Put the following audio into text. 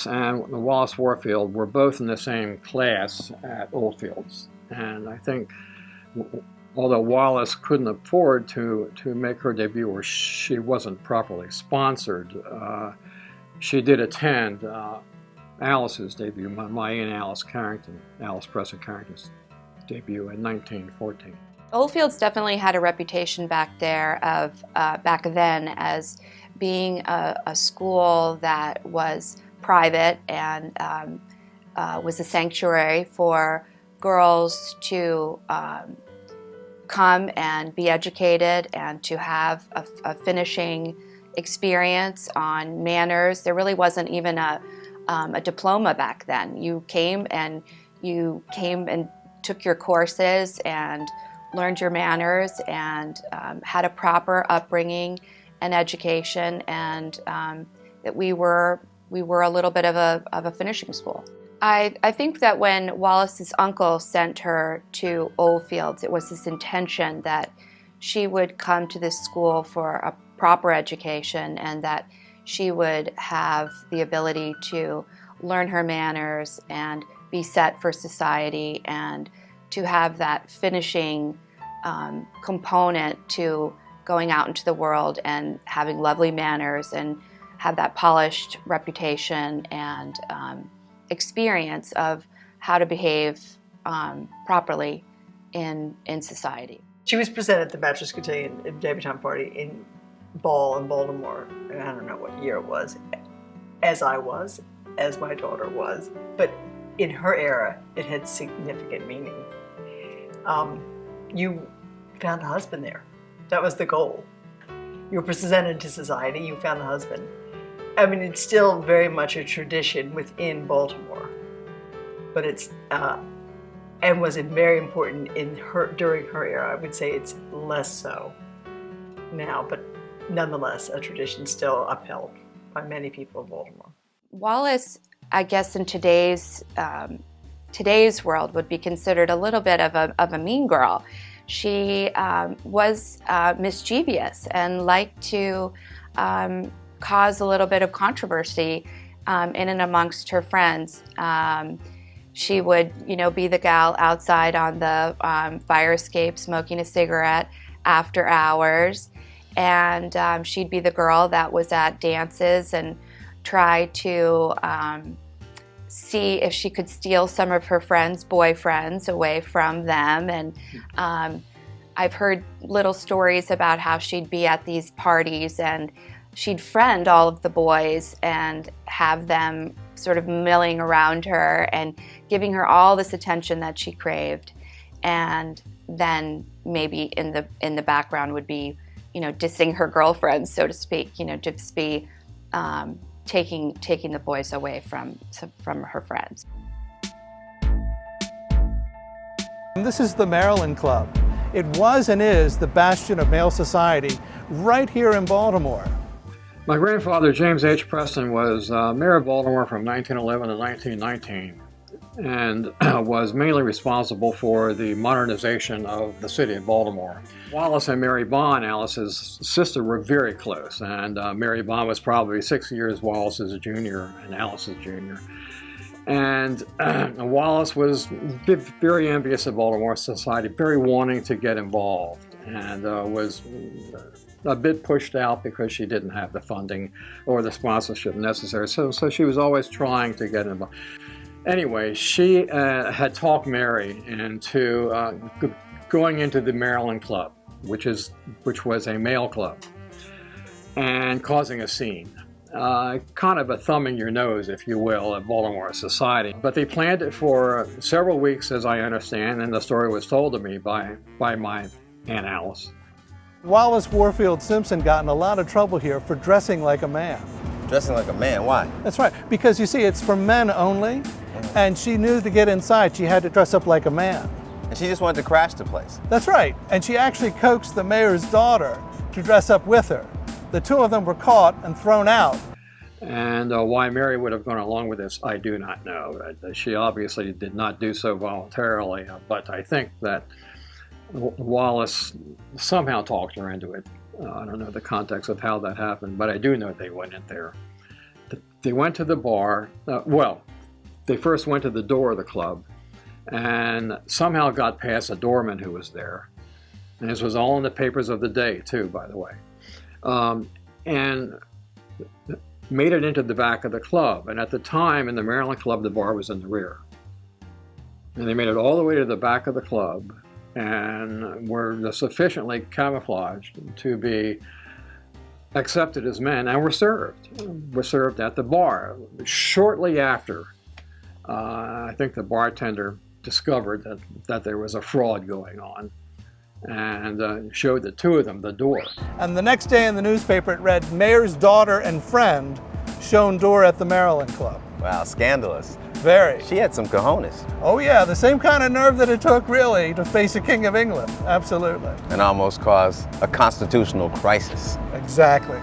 Wallace and Wallace Warfield were both in the same class at Oldfields. And I think, although Wallace couldn't afford to make her debut, or she wasn't properly sponsored, she did attend Alice's debut, my and Alice Preston Carrington's debut in 1914. Oldfields definitely had a reputation back then as being a school that was private and was a sanctuary for girls to come and be educated and to have a finishing experience on manners. There really wasn't even a diploma back then. You came and took your courses and learned your manners and had a proper upbringing and education, and that we were a little bit of a finishing school. I think that when Wallace's uncle sent her to Oldfields, it was this intention that she would come to this school for a proper education and that she would have the ability to learn her manners and be set for society and to have that finishing component to going out into the world and having lovely manners and have that polished reputation and experience of how to behave properly in society. She was presented at the Bachelor's Cotillion debutante party in Ball in Baltimore, and I don't know what year it was, as my daughter was, but in her era it had significant meaning. You found a husband there. That was the goal. You were presented to society, you found a husband. I mean, it's still very much a tradition within Baltimore, but it's and was very important during her era. I would say it's less so now, but nonetheless, a tradition still upheld by many people of Baltimore. Wallace, I guess, in today's world, would be considered a little bit of a mean girl. She was mischievous and liked to cause a little bit of controversy in and amongst her friends. She would, be the gal outside on the fire escape smoking a cigarette after hours, and she'd be the girl that was at dances and try to see if she could steal some of her friends' boyfriends away from them. And I've heard little stories about how she'd be at these parties and she'd friend all of the boys and have them sort of milling around her and giving her all this attention that she craved. And then maybe in the background would be, dissing her girlfriends, so to speak, just be taking the boys away from her friends. This is the Maryland Club. It was and is the bastion of male society right here in Baltimore. My grandfather, James H. Preston, was mayor of Baltimore from 1911 to 1919 and was mainly responsible for the modernization of the city of Baltimore. Wallace and Mary Bond, Alice's sister, were very close, and Mary Bond was probably 6 years Wallace's junior and Alice's junior. And Wallace was very envious of Baltimore society, very wanting to get involved, and was a bit pushed out because she didn't have the funding or the sponsorship necessary. So she was always trying to get involved. Anyway, she had talked Mary into going into the Maryland Club, which was a male club, and causing a scene. Kind of a thumbing your nose, if you will, at Baltimore society. But they planned it for several weeks, as I understand, and the story was told to me by my Aunt Alice. Wallace Warfield Simpson got in a lot of trouble here for dressing like a man. Dressing like a man, why? That's right, because you see, it's for men only, and she knew to get inside she had to dress up like a man. And she just wanted to crash the place. That's right, and she actually coaxed the mayor's daughter to dress up with her. The two of them were caught and thrown out. And why Mary would have gone along with this, I do not know. She obviously did not do so voluntarily, but I think that Wallace somehow talked her into it. I don't know the context of how that happened, but I do know they went in there They went to the bar. Well, they first went to the door of the club and somehow got past a doorman who was there. And this was all in the papers of the day, too, by the way. And made it into the back of the club. And at the time, in the Maryland Club, the bar was in the rear. And they made it all the way to the back of the club and were sufficiently camouflaged to be accepted as men and were served. Were served at the bar. Shortly after, I think the bartender discovered that there was a fraud going on and showed the two of them the door. And the next day in the newspaper it read, Mayor's daughter and friend shown door at the Maryland Club. Wow, scandalous. Very. She had some cojones. Oh yeah, the same kind of nerve that it took really to face a King of England. Absolutely. And almost caused a constitutional crisis. Exactly.